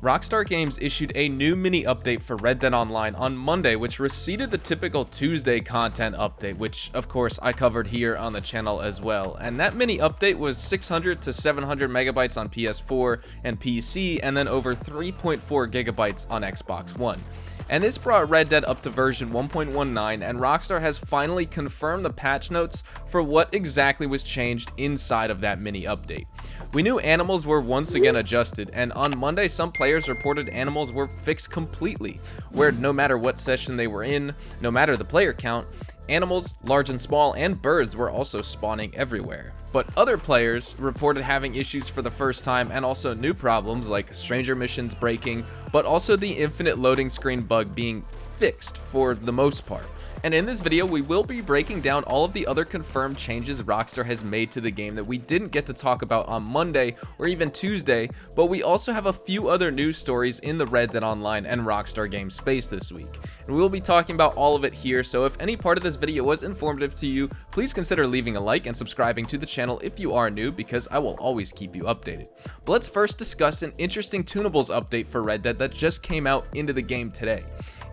Rockstar Games issued a new mini update for Red Dead Online on Monday, which receded the typical Tuesday content update, which of course I covered here on the channel as well. And that mini update was 600 to 700 megabytes on PS4 and PC, and then over 3.4 gigabytes on Xbox One. And this brought Red Dead up to version 1.19, and Rockstar has finally confirmed the patch notes for what exactly was changed inside of that mini update. We knew animals were once again adjusted, and on Monday some players reported animals were fixed completely, where no matter what session they were in, no matter the player count, animals, large and small, and birds were also spawning everywhere. But other players reported having issues for the first time, and also new problems like stranger missions breaking, but also the infinite loading screen bug being fixed for the most part. And in this video, we will be breaking down all of the other confirmed changes Rockstar has made to the game that we didn't get to talk about on Monday or even Tuesday, but we also have a few other news stories in the Red Dead Online and Rockstar Games space this week. And we will be talking about all of it here, so if any part of this video was informative to you, please consider leaving a like and subscribing to the channel if you are new, because I will always keep you updated. But let's first discuss an interesting tunables update for Red Dead that just came out into the game today.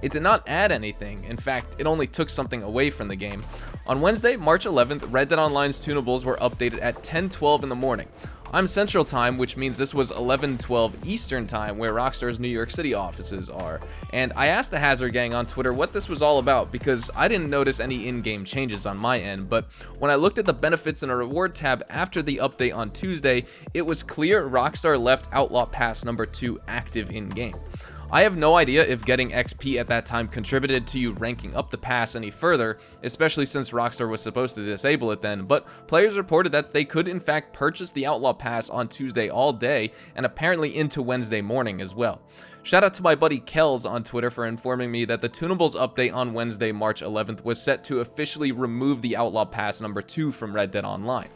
It did not add anything, in fact, it only took something away from the game. On Wednesday, March 11th, Red Dead Online's tunables were updated at 10:12 in the morning. I'm Central Time, which means this was 11:12 Eastern Time, where Rockstar's New York City offices are. And I asked the Hazard Gang on Twitter what this was all about, because I didn't notice any in-game changes on my end, but when I looked at the benefits and a reward tab after the update on Tuesday, it was clear Rockstar left Outlaw Pass number 2 active in-game. I have no idea if getting XP at that time contributed to you ranking up the pass any further, especially since Rockstar was supposed to disable it then, but players reported that they could in fact purchase the Outlaw Pass on Tuesday all day, and apparently into Wednesday morning as well. Shout out to my buddy Kells on Twitter for informing me that the tunables update on Wednesday, March 11th was set to officially remove the Outlaw Pass number 2 from Red Dead Online.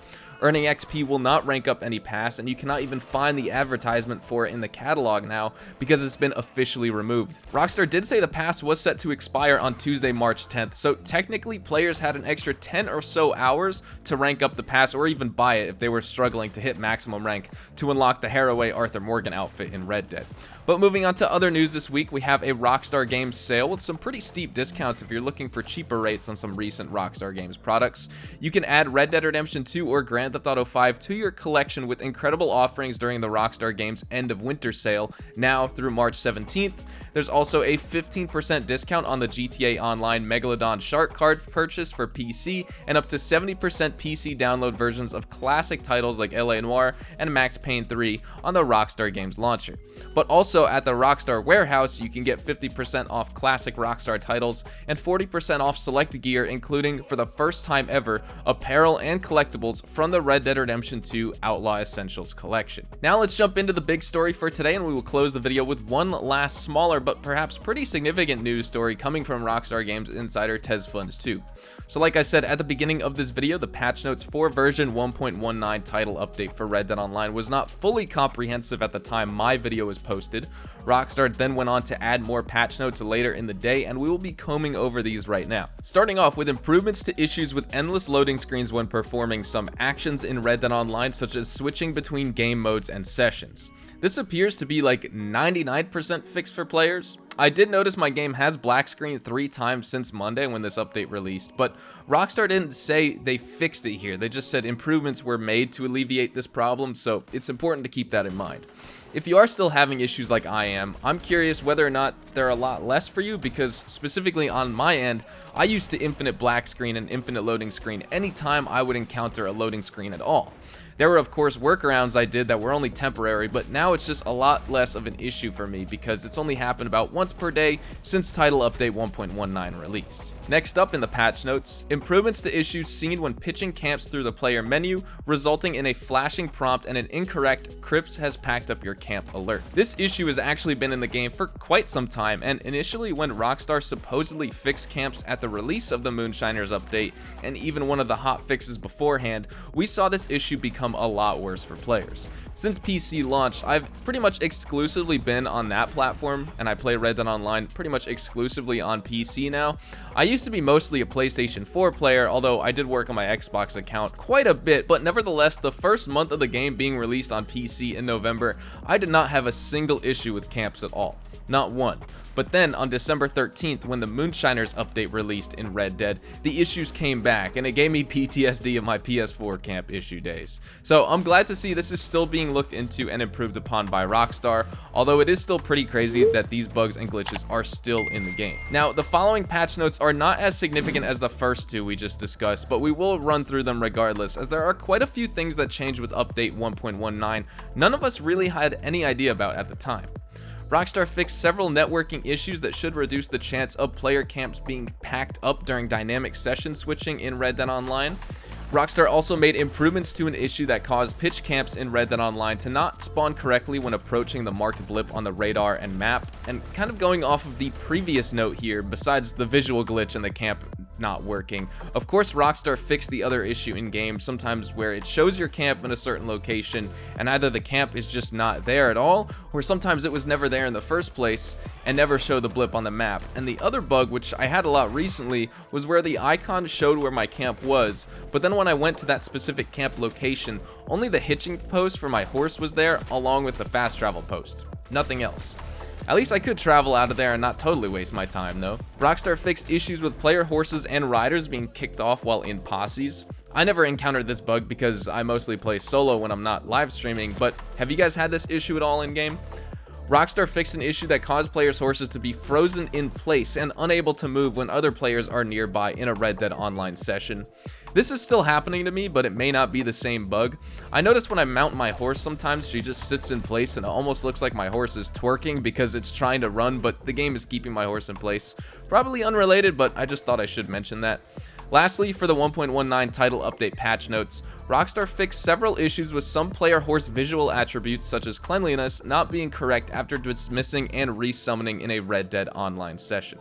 Earning XP will not rank up any pass, and you cannot even find the advertisement for it in the catalog now because it's been officially removed. Rockstar did say the pass was set to expire on Tuesday, March 10th, so technically players had an extra 10 or so hours to rank up the pass or even buy it if they were struggling to hit maximum rank to unlock the Haraway Arthur Morgan outfit in Red Dead. But moving on to other news this week, we have a Rockstar Games sale with some pretty steep discounts if you're looking for cheaper rates on some recent Rockstar Games products. You can add Red Dead Redemption 2 or Grand Theft Auto 5 to your collection with incredible offerings during the Rockstar Games end of winter sale now through March 17th. There's also a 15% discount on the GTA Online Megalodon Shark card purchase for PC, and up to 70% PC download versions of classic titles like LA Noire and Max Payne 3 on the Rockstar Games launcher. But also at the Rockstar Warehouse, you can get 50% off classic Rockstar titles and 40% off select gear, including, for the first time ever, apparel and collectibles from the Red Dead Redemption 2 Outlaw Essentials collection. Now let's jump into the big story for today, and we will close the video with one last smaller but perhaps pretty significant news story coming from Rockstar Games insider TezFunds2. So like I said at the beginning of this video, the patch notes for version 1.19 title update for Red Dead Online was not fully comprehensive at the time my video was posted. Rockstar then went on to add more patch notes later in the day, and we will be combing over these right now. Starting off with improvements to issues with endless loading screens when performing some actions in Red Dead Online, such as switching between game modes and sessions. This appears to be like 99% fixed for players. I did notice my game has black screen 3 times since Monday when this update released, but Rockstar didn't say they fixed it here. They just said improvements were made to alleviate this problem, so it's important to keep that in mind. If you are still having issues like I am, I'm curious whether or not they're a lot less for you, because specifically on my end, I used to infinite black screen and infinite loading screen anytime I would encounter a loading screen at all. There were of course workarounds I did that were only temporary, but now it's just a lot less of an issue for me because it's only happened about once per day since title update 1.19 released. Next up in the patch notes, improvements to issues seen when pitching camps through the player menu, resulting in a flashing prompt and an incorrect "Crips has packed up your camp" alert. This issue has actually been in the game for quite some time, and initially when Rockstar supposedly fixed camps at the release of the Moonshiners update, and even one of the hot fixes beforehand, we saw this issue become a lot worse for players. Since PC launched, I've pretty much exclusively been on that platform, and I play Red Dead Online pretty much exclusively on PC now. I used to be mostly a PlayStation 4 player, although I did work on my Xbox account quite a bit, but nevertheless, the first month of the game being released on PC in November, I did not have a single issue with camps at all. Not one. But then on December 13th, when the Moonshiners update released in Red Dead, the issues came back, and it gave me PTSD of my PS4 camp issue days. So I'm glad to see this is still being looked into and improved upon by Rockstar, although it is still pretty crazy that these bugs and glitches are still in the game. Now, the following patch notes are not as significant as the first two we just discussed, but we will run through them regardless, as there are quite a few things that changed with update 1.19 none of us really had any idea about at the time. Rockstar fixed several networking issues that should reduce the chance of player camps being packed up during dynamic session switching in Red Dead Online. Rockstar also made improvements to an issue that caused pitch camps in Red Dead Online to not spawn correctly when approaching the marked blip on the radar and map. And kind of going off of the previous note here, besides the visual glitch in the camp not working, of course Rockstar fixed the other issue in game, sometimes where it shows your camp in a certain location and either the camp is just not there at all, or sometimes it was never there in the first place and never showed the blip on the map. And the other bug, which I had a lot recently, was where the icon showed where my camp was, but then when I went to that specific camp location, only the hitching post for my horse was there along with the fast travel post. Nothing else. At least I could travel out of there and not totally waste my time though. Rockstar fixed issues with player horses and riders being kicked off while in posses. I never encountered this bug because I mostly play solo when I'm not live streaming, but have you guys had this issue at all in game? Rockstar fixed an issue that caused players' horses to be frozen in place and unable to move when other players are nearby in a Red Dead Online session. This is still happening to me, but it may not be the same bug. I notice when I mount my horse sometimes she just sits in place and it almost looks like my horse is twerking because it's trying to run, but the game is keeping my horse in place. Probably unrelated, but I just thought I should mention that. Lastly, for the 1.19 title update patch notes, Rockstar fixed several issues with some player horse visual attributes such as cleanliness not being correct after dismissing and resummoning in a Red Dead Online session.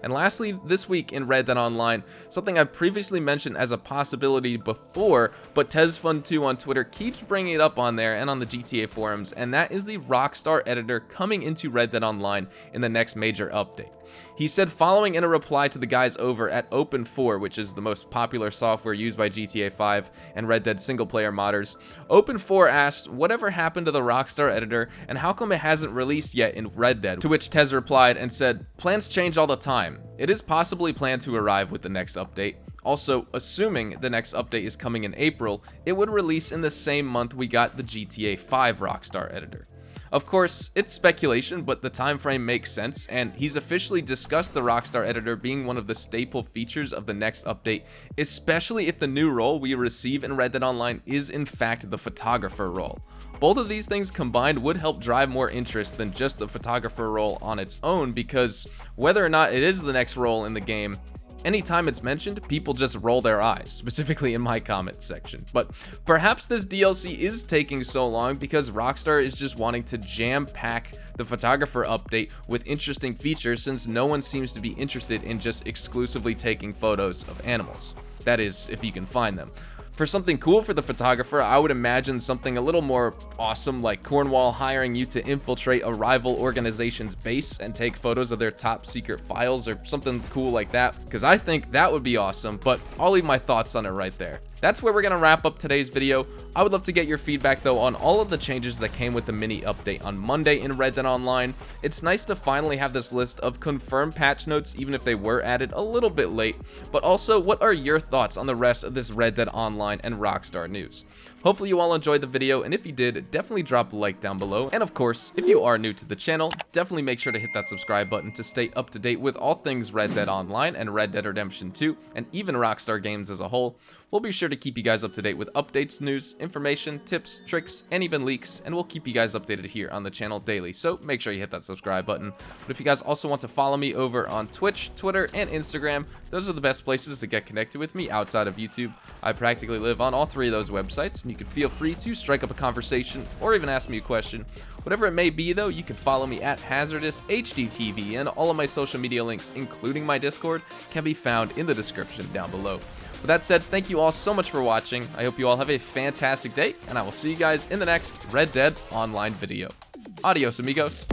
And lastly, this week in Red Dead Online, something I've previously mentioned as a possibility before, but TezFun2 on Twitter keeps bringing it up on there and on the GTA forums, and that is the Rockstar Editor coming into Red Dead Online in the next major update. He said following in a reply to the guys over at Open4, which is the most popular software used by GTA 5 and Red Dead single-player modders, Open4 asked whatever happened to the Rockstar Editor and how come it hasn't released yet in Red Dead, to which Tez replied and said, "Plans change all the time. It is possibly planned to arrive with the next update. Also, assuming the next update is coming in April, it would release in the same month we got the GTA 5 Rockstar Editor." Of course, it's speculation, but the time frame makes sense, and he's officially discussed the Rockstar Editor being one of the staple features of the next update, especially if the new role we receive in Red Dead Online is in fact the photographer role. Both of these things combined would help drive more interest than just the photographer role on its own, because whether or not it is the next role in the game, anytime it's mentioned, people just roll their eyes, specifically in my comment section. But perhaps this DLC is taking so long because Rockstar is just wanting to jam-pack the photographer update with interesting features, since no one seems to be interested in just exclusively taking photos of animals. That is, if you can find them. For something cool for the photographer, I would imagine something a little more awesome, like Cornwall hiring you to infiltrate a rival organization's base and take photos of their top secret files, or something cool like that, because I think that would be awesome, but I'll leave my thoughts on it right there. That's where we're going to wrap up today's video. I would love to get your feedback though on all of the changes that came with the mini update on Monday in Red Dead Online. It's nice to finally have this list of confirmed patch notes, even if they were added a little bit late, but also what are your thoughts on the rest of this Red Dead Online and Rockstar news? Hopefully you all enjoyed the video, and if you did, definitely drop a like down below. And of course, if you are new to the channel, definitely make sure to hit that subscribe button to stay up to date with all things Red Dead Online and Red Dead Redemption 2, and even Rockstar games as a whole. We'll be sure to keep you guys up to date with updates, news, information, tips, tricks, and even leaks, and we'll keep you guys updated here on the channel daily, so make sure you hit that subscribe button. But if you guys also want to follow me over on Twitch, Twitter, and Instagram, those are the best places to get connected with me outside of YouTube. I practically live on all three of those websites, and you can feel free to strike up a conversation or even ask me a question. Whatever it may be though, you can follow me at HazardousHDTV, and all of my social media links, including my Discord, can be found in the description down below. With that said, thank you all so much for watching. I hope you all have a fantastic day, and I will see you guys in the next Red Dead Online video. Adios, amigos.